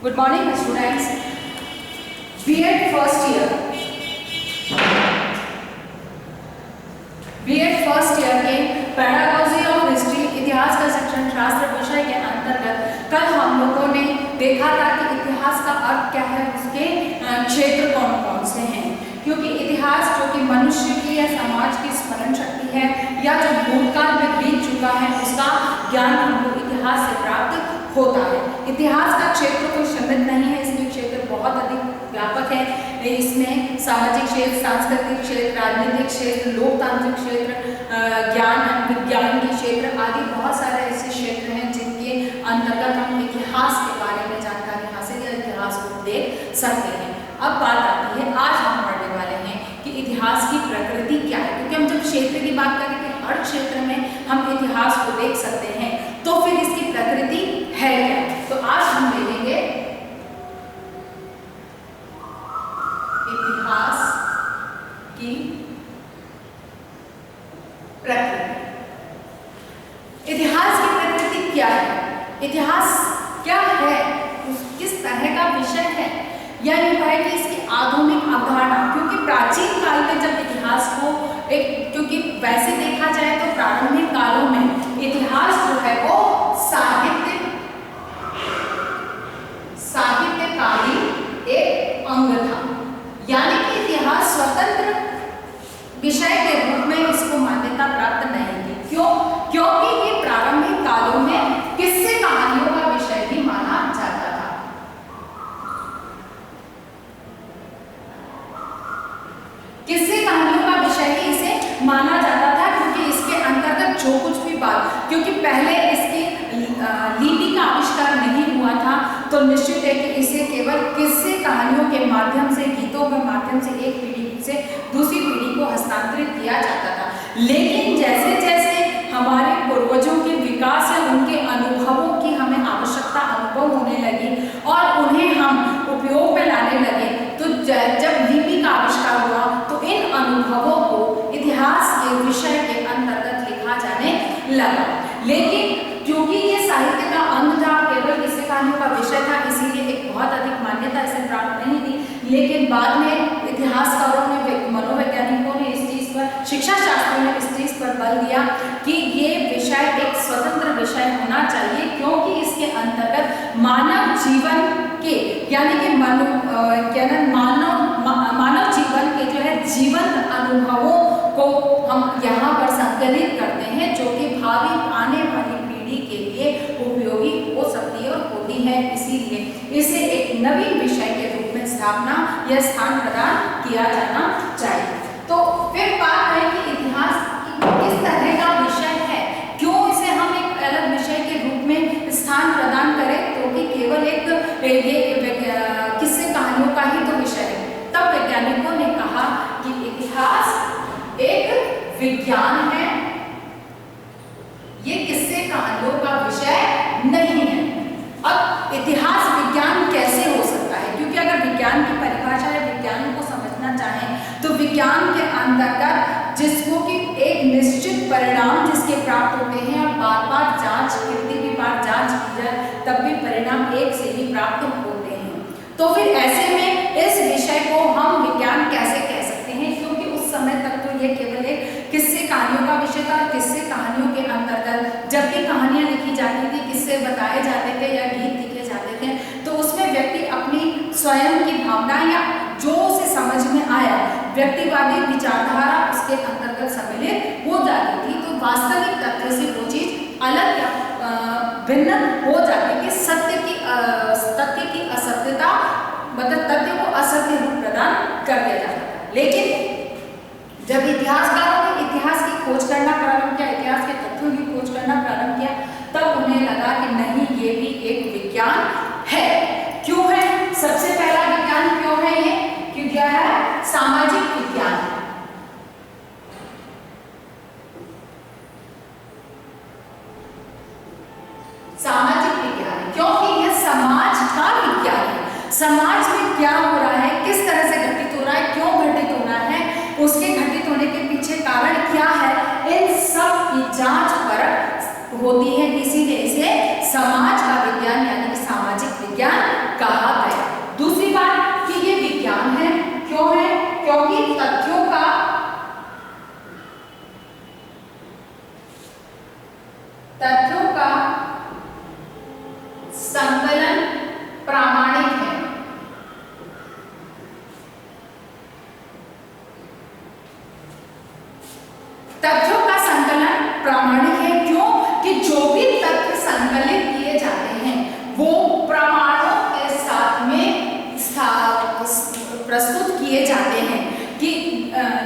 Good morning, students. B.Ed first year. B.Ed first year के pedagogy of history इतिहास का section शास्त्र विषय के अंतर्गत कल हम लोगों ने देखा था कि इतिहास का अर्थ क्या है, उसके क्षेत्र कौन कौन से हैं। क्योंकि इतिहास जो कि मनुष्य की या समाज की स्मरण शक्ति है या जो भूतकाल में बीत चुका है उसका ज्ञान हमको इतिहास से प्राप्त होता है। इतिहास का क्षेत्र कोई सीमित नहीं है, इसमें क्षेत्र बहुत अधिक व्यापक है। इसमें सामाजिक क्षेत्र, सांस्कृतिक क्षेत्र, राजनीतिक क्षेत्र, लोकतांत्रिक क्षेत्र, ज्ञान विज्ञान के क्षेत्र आदि बहुत सारे ऐसे क्षेत्र हैं जिनके अंतर्गत हम इतिहास के बारे में जानकारी हासिल या इतिहास को देख सकते हैं। अब बात आती है, आज हम पढ़ने वाले हैं कि इतिहास की प्रकृति क्या है। क्योंकि हम जब क्षेत्र की बात करेंगे हर क्षेत्र में हम इतिहास को देख सकते हैं, तो फिर इसकी प्रकृति है क्या। तो आज हम देखेंगे इतिहास की प्रकृति। इतिहास की प्रकृति क्या है, इतिहास क्या है, किस तरह का विषय है, या यूं कहें कि इसकी आधुनिक अवधारणा। क्योंकि प्राचीन काल में जब इतिहास को क्योंकि वैसे देखा जाए तो प्रारंभिक कालों में इतिहास जो है वो साहित्य का ही एक अंग था। यानी कि इतिहास स्वतंत्र विषय के रूप में इसको मान्यता प्राप्त नहीं थी। क्यों? क्योंकि ये प्रारंभिक कालों में किस्से कहानियों का विषय भी माना जाता था। किस्से कहानियों का विषय ही इसे माना जाता था, क्योंकि इसके अंतर्गत जो कुछ भी बात, क्योंकि पहले इसकी लिपि का आविष्कार नहीं हुआ था, तो निश्चित है कि इसे केवल किस्से कहानियों के माध्यम से, गीतों के माध्यम से एक पीढ़ी से दूसरी पीढ़ी को हस्तांतरित किया जाता था। लेकिन जैसे जैसे हमारे पूर्वजों के विकास या उनके अनुभवों की हमें आवश्यकता अनुभव होने लगी और उन्हें हम उपयोग में लाने लगे, तो जब लिपि का आविष्कार हुआ तो इन अनुभवों को इतिहास के विषय के अंतर्गत लिखा जाने लगा। लेकिन क्योंकि ये साहित्य का अंग था, केवल किस्से कहानियों का विषय था, इसीलिए एक बहुत अधिक मान्यता इसे प्राप्त नहीं थी। लेकिन बाद में इतिहासकारों ने, मनोवैज्ञानिकों ने इस चीज पर, शिक्षा शास्त्रियों ने इस चीज पर बल दिया कि ये विषय एक स्वतंत्र विषय होना चाहिए, क्योंकि इसके अंतर्गत मानव जीवन के, यानी कि मानव जीवन के जो है जीवंत अनुभवों को हम यहाँ पर संकलित करते हैं, जो कि भावी आने वाली पीढ़ी के लिए उपयोगी हो सकती है और होती है। इसीलिए इसे एक नवीन विषय के रूप में स्थापना या स्थान प्रदान किया जाना चाहिए। तो फिर बात है कि इतिहास किस तरह का विषय है, क्यों इसे हम एक अलग विषय के रूप में स्थान प्रदान करें, क्योंकि केवल एक किस्से कहानियों का ही तो विषय है। तब वैज्ञानिकों ने कहा कि इतिहास एक विज्ञान है, ये किस्से कहानियों का विषय नहीं है। अब इतिहास विज्ञान कैसे हो सकता है, क्योंकि अगर विज्ञान की परिभाषा या विज्ञान को समझना चाहें तो विज्ञान के अंतर्गत जिसको कि एक निश्चित परिणाम जिसके प्राप्त होते हैं और बार बार जांच, कितनी भी बार जांच की जाए तब भी परिणाम एक से ही प्राप्त होते हैं। तो फिर ऐसे में इस विषय को हम विज्ञान कैसे कह सकते हैं, क्योंकि उस समय तक तो ये केवल एक किस्से कहानियों का विषय था। किस्से कहानियों के अंतर्गत जब भी कहानियां लिखी जाती थी, किस्से बताए जाते थे या गीत लिखे जाते थे, तो उसमें व्यक्ति अपनी स्वयं की भावना या जो उसे समझ में आया, व्यक्तिवादी विचारधारा उसके अंतर्गत सम्मिलित हो जाती थी। तो वास्तविक तथ्य से वो चीज अलग या भिन्न हो जाती है कि तथ्य की असत्यता, मतलब तथ्य को असत्य रूप प्रदान कर दिया जाता है। लेकिन जब इतिहासकारों ने इतिहास की खोज करना प्रारंभ किया, इतिहास के तथ्यों की खोज करना प्रारंभ किया, तब उन्हें लगा कि नहीं, ये भी एक विज्ञान है। क्यों है? सबसे पहला विज्ञान क्यों है ये? क्योंकि है सामाजिक विज्ञान। सामाजिक विज्ञान क्योंकि यह समाज का विज्ञान है। समाज में क्या हो रहा है, किस तरह से घटित हो रहा है, क्यों घटित हो रहा है, उसके घटित होने के पीछे कारण क्या है, इन सब की जांच परख होती है। इसीलिए इसे समाज का विज्ञान यानी कि सामाजिक विज्ञान कहा संकलन प्रामाणिक है। तथ्यों का संकलन प्रामाणिक है, क्यों कि जो भी तथ्य संकलित किए जाते हैं वो प्रमाणों के साथ में प्रस्तुत किए जाते हैं। कि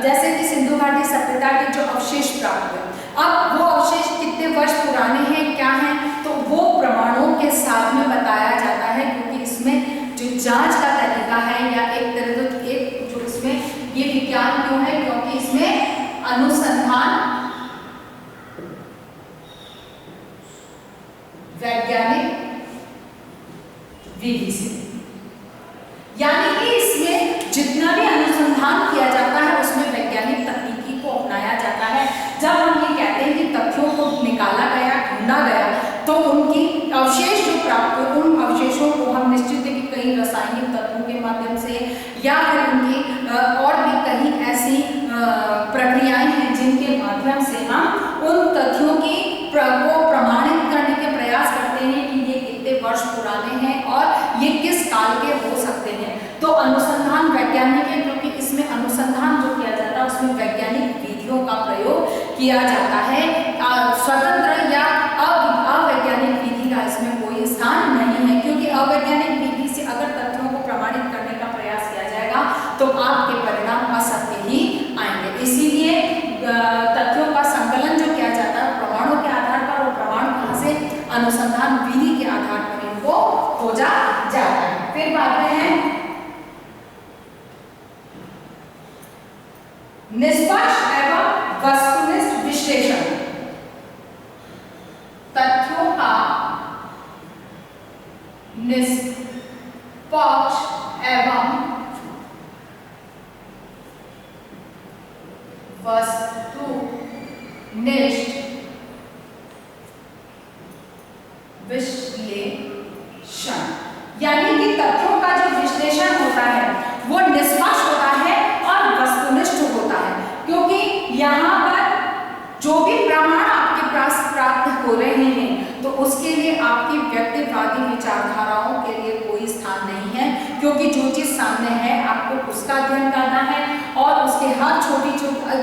जैसे कि सिंधु घाटी सभ्यता के जो अवशेष प्राप्त हुए, अब वो अवशेष कितने वर्ष पुराने हैं, क्या हैं, तो वो प्रमाणों के साथ में बताया जाता है, क्योंकि इसमें जो जांच का तरीका है या एक तरह एक जो इसमें ये विज्ञान क्यों है, क्योंकि इसमें अनुसंधान वैज्ञानिक विधि से, यानी कि इसमें जितना भी अनुसंधान किया जाता है उसमें वैज्ञानिक तकनीकी को अपनाया जाता है। जब हम ये कहते हैं कि तथ्यों को निकाला गया, ढूंढा गया, तो उनकी अवशेष जो प्राप्त हुए, उन अवशेषों को हम निश्चित है कि कई रासायनिक तत्वों के माध्यम से या फिर उनकी और भी कई ऐसी प्रक्रियाएं हैं जिनके माध्यम से हम उन तथ्यों की को प्रमाणित करने के प्रयास करते हैं कि ये कितने वर्ष पुराने हैं और ये किस काल के हो सकते हैं। तो अनुसंधान वैज्ञानिक है, क्योंकि इसमें अनुसंधान जो किया जाता है उसमें वैज्ञानिक विधियों का प्रयोग किया जाता है। स्वतंत्र या अवैज्ञानिक विधि का इसमें कोई स्थान नहीं है, क्योंकि अवैज्ञानिक विधि से अगर तथ्यों को प्रमाणित करने का प्रयास किया जाएगा तो आपके परिणाम असत्य ही आएंगे। इसीलिए तथ्यों का संकलन जो किया जाता है प्रमाणों के आधार पर, वो प्रमाण कहाँ से, अनुसंधान विधि के आधार पर इनको खोजा जाता है। फिर बात है निष्पक्ष एवं वस्तुनिष्ठ विश्लेषण। तथ्यों का निष्पक्ष एवं वस्तुनिष्ठ विश्लेषण, यानी कि तथ्यों का जो विश्लेषण होता है वो निष्पक्ष होता है और वस्तुनिष्ठ होता है, क्योंकि यहाँ पर जो भी प्रमाण आपके पास प्राप्त हो रहे हैं तो उसके लिए आपकी व्यक्तिवादी विचारधाराओं के लिए कोई स्थान नहीं है, क्योंकि जो चीज सामने है आपको उसका अध्ययन करना है और उसके हर छोटी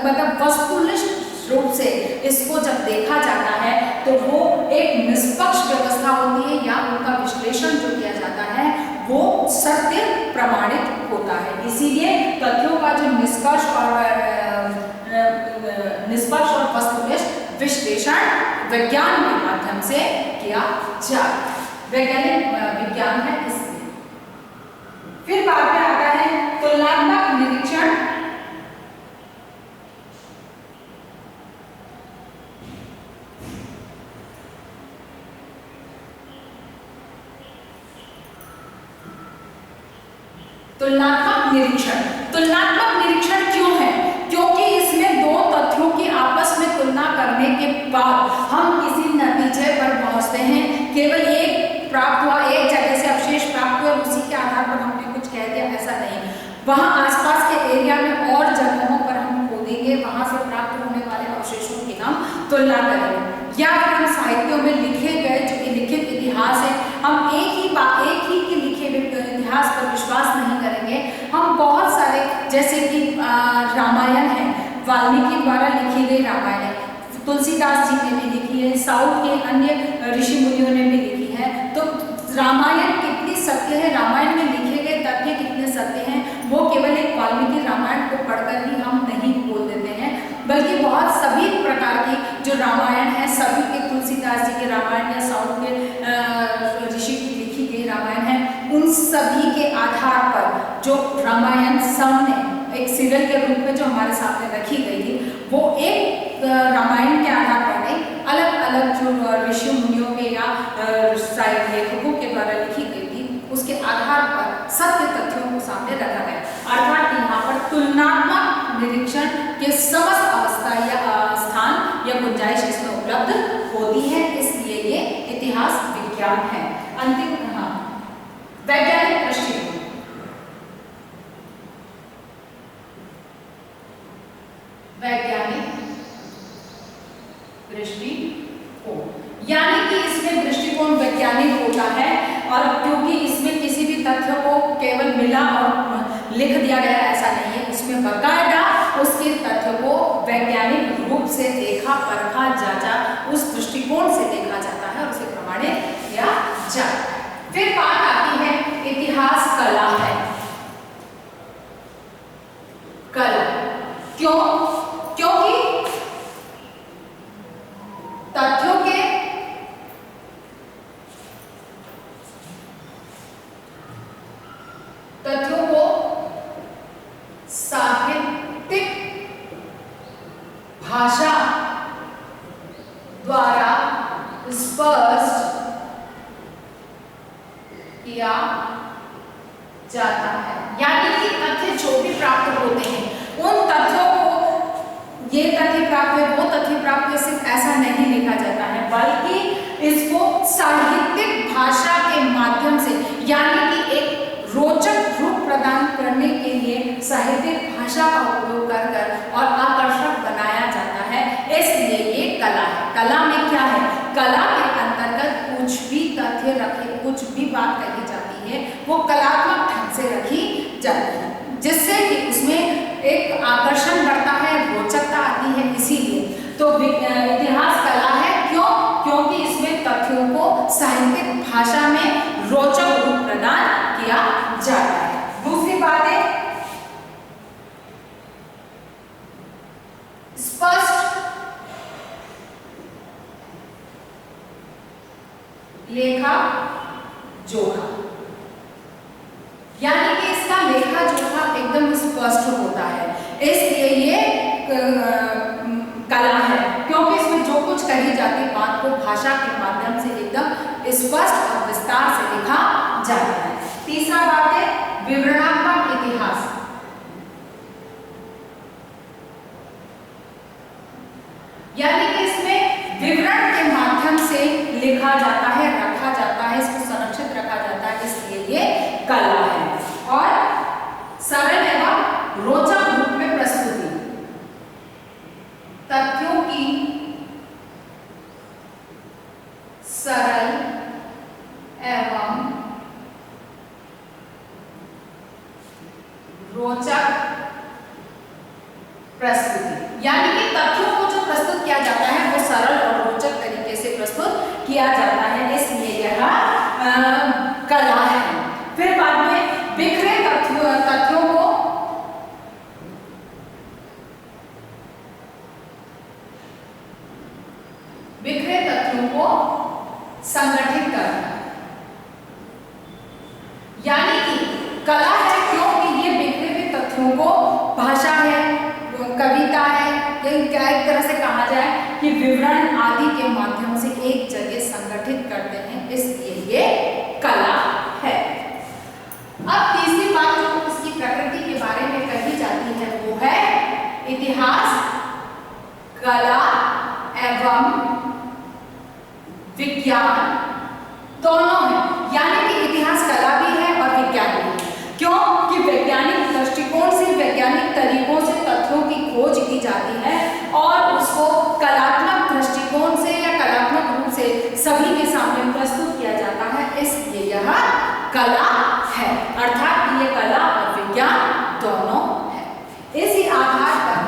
मतलब वस्तुनिष्ठ रूप से इसको जब देखा जाता है तो वो एक निष्पक्ष व्यवस्था होती है, या उनका विश्लेषण जो किया जाता है वो सत्य प्रमाणित होता है। इसीलिए तथ्यों का जो निष्पक्ष और वस्तुनिष्ठ विश्लेषण विज्ञान के माध्यम से किया जाए, वैज्ञानिक विज्ञान है इसलिए। फिर बाद में आता है तुलनात्मक निरीक्षण। तुलनात्मक निरीक्षण, तुलनात्मक निरीक्षण क्यों है, क्योंकि इसमें दो तथ्यों की आपस में तुलना करने के बाद हम किसी नतीजे पर पहुंचते हैं। केवल एक प्राप्त हुआ, एक जगह से अवशेष प्राप्त हुआ, उसी के आधार पर हमने कुछ कह दिया, ऐसा नहीं। वहां आसपास के एरिया में और जगहों पर हम खोदेंगे, वहां से प्राप्त होने वाले अवशेषों की हम तुलना करेंगे, या फिर हम साहित्यों में लिखे गए जो लिखित इतिहास है, हम एक ही के लिखे हुए इतिहास पर विश्वास नहीं करेंगे। हम बहुत सारे, जैसे कि रामायण है, वाल्मीकि द्वारा लिखी गई रामायण है, तुलसीदास जी ने भी लिखी है, साउथ के अन्य ऋषि मुनियों ने भी लिखी है, तो रामायण कितनी सत्य है, रामायण में लिखे गए तथ्य कितने सत्य हैं, वो केवल एक वाल्मीकि रामायण को पढ़कर ही हम नहीं बोल देते हैं, बल्कि बहुत सभी प्रकार की जो रामायण है, सभी के तुलसीदास जी के रामायण या साउथ के ऋषि की लिखी गई रामायण है, उन सभी के आधार पर जो रामायण सामने एक सीरियल के रूप में जो हमारे सामने रखी गई थी, वो एक रामायण के आधार पर नहीं, अलग अलग जो ऋषि मुनियों के या लेखकों के द्वारा लिखी गई थी, उसके आधार पर सत्य तथ्यों को सामने रखा गया। अर्थात यहाँ पर तुलनात्मक निरीक्षण के समस्त अवस्था या स्थान या गुंजाइश इसमें उपलब्ध होती है, इसलिए ये इतिहास विज्ञान है। अंतिम वैज्ञानिक दृष्टिकोण, वैज्ञानिक दृष्टिकोण, यानी कि इसमें दृष्टिकोण वैज्ञानिक होता है जाता है। फिर बात आती है इतिहास कला है। कला क्यों? क्योंकि तथ्यों को साहित्यिक भाषा द्वारा स्पष्ट किया जाता है। यानी कि तथ्य जो भी प्राप्त होते हैं उन तथ्यों को, ये तथ्य प्राप्त है, वो तथ्य प्राप्त है, सिर्फ ऐसा नहीं लिखा जाता है, बल्कि इसको साहित्यिक भाषा के माध्यम से, यानी कि एक रोचक रूप प्रदान करने के लिए साहित्यिक भाषा का उपयोग कर और आकर्षक बनाया जाता है। इसलिए ये कला है। कला में क्या है? कला के अंतर्गत कुछ भी तथ्य रखे, कुछ भी बात कही जाती है, वो कलात्मक ढंग से रखी जाती है, जिससे कि उसमें एक आकर्षण बढ़ता है, रोचकता आती है। इसीलिए तो इतिहास कला है। क्यों? क्योंकि इसमें तथ्यों को साहित्यिक भाषा में रोचक रूप प्रदान किया जाता है। दूसरी बात है स्पष्ट लेखा जोखा, यानी कि इसका लेखा जोखा एकदम स्पष्ट होता है, इसलिए ये कला है। क्योंकि इसमें जो कुछ कही जाती बात को भाषा के माध्यम से एकदम स्पष्ट और विस्तार से लिखा जाता है। तीसरा बात है विवरणात्मक इतिहास। यानी कि इसमें विवरण के माध्यम से लिखा जाता है, रखा जाता है, इसको संरक्षित रखा जाता है, इसलिए ये कला है। और सरल एवं रोचक रूप में प्रस्तुति, तथ्यों की सरल एवं रोचक प्रस्तुति, यानी कि तथ्यों को जो प्रस्तुत किया जाता है वो सरल और रोचक तरीके से प्रस्तुत किया जाता है, इसलिए यह कला है। फिर बाद में बिखरे तथ्यों को संगठित करना, यानी कि कला है। क्योंकि ये बिखरे हुए तथ्यों को भाषा है, कविता है, क्या एक तरह से कहा जाए कि विवरण आदि के माध्यम से एक जगह संगठित करते हैं, इसलिए ये कला है। अब तीसरी बात जो इसकी प्रकृति के बारे में कही जाती है वो है इतिहास कला एवं विज्ञान दोनों है, यानी कि इतिहास कला भी है और विज्ञान भी है। क्यों? कि वैज्ञानिक दृष्टिकोण से, वैज्ञानिक तरीकों से तथ्यों की खोज की जाती है और उसको कलात्मक दृष्टिकोण से या कलात्मक रूप से सभी के सामने प्रस्तुत किया जाता है, इसलिए यह कला है। अर्थात ये कला और विज्ञान दोनों है। इसी आधार पर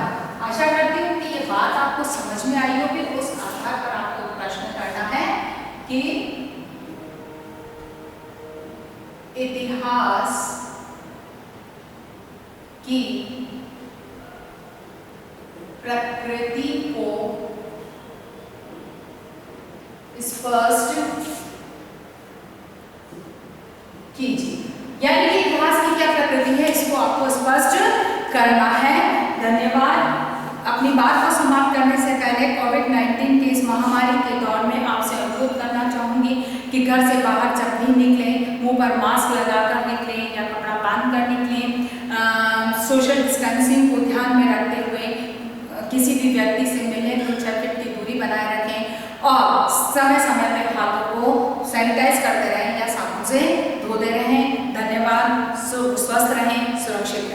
आशा करती हूँ कि ये बात आपको समझ में आई होगी। उस आधार पर आपको प्रश्न करना है कि इतिहास की प्रकृति को स्पष्ट कीजिए, यानी कि इतिहास की क्या प्रकृति है इसको आपको स्पष्ट करना है। धन्यवाद। अपनी बात को समाप्त करने से पहले कोविड-19 की इस महामारी के दौर में आपसे अनुरोध करना चाहूंगी कि घर से बाहर जब भी निकलें मुंह पर मास्क लगाकर निकलें या कपड़ा बांध कर निकलें, सोशल डिस्टेंसिंग को ध्यान में रखते हुए किसी भी व्यक्ति से मिलने 2-6 फीट की दूरी बनाए रखें और समय समय पर हाथों को सैनिटाइज करते रहें या साबुन से धोते रहें। धन्यवाद। स्वस्थ रहें, सुरक्षित रहें।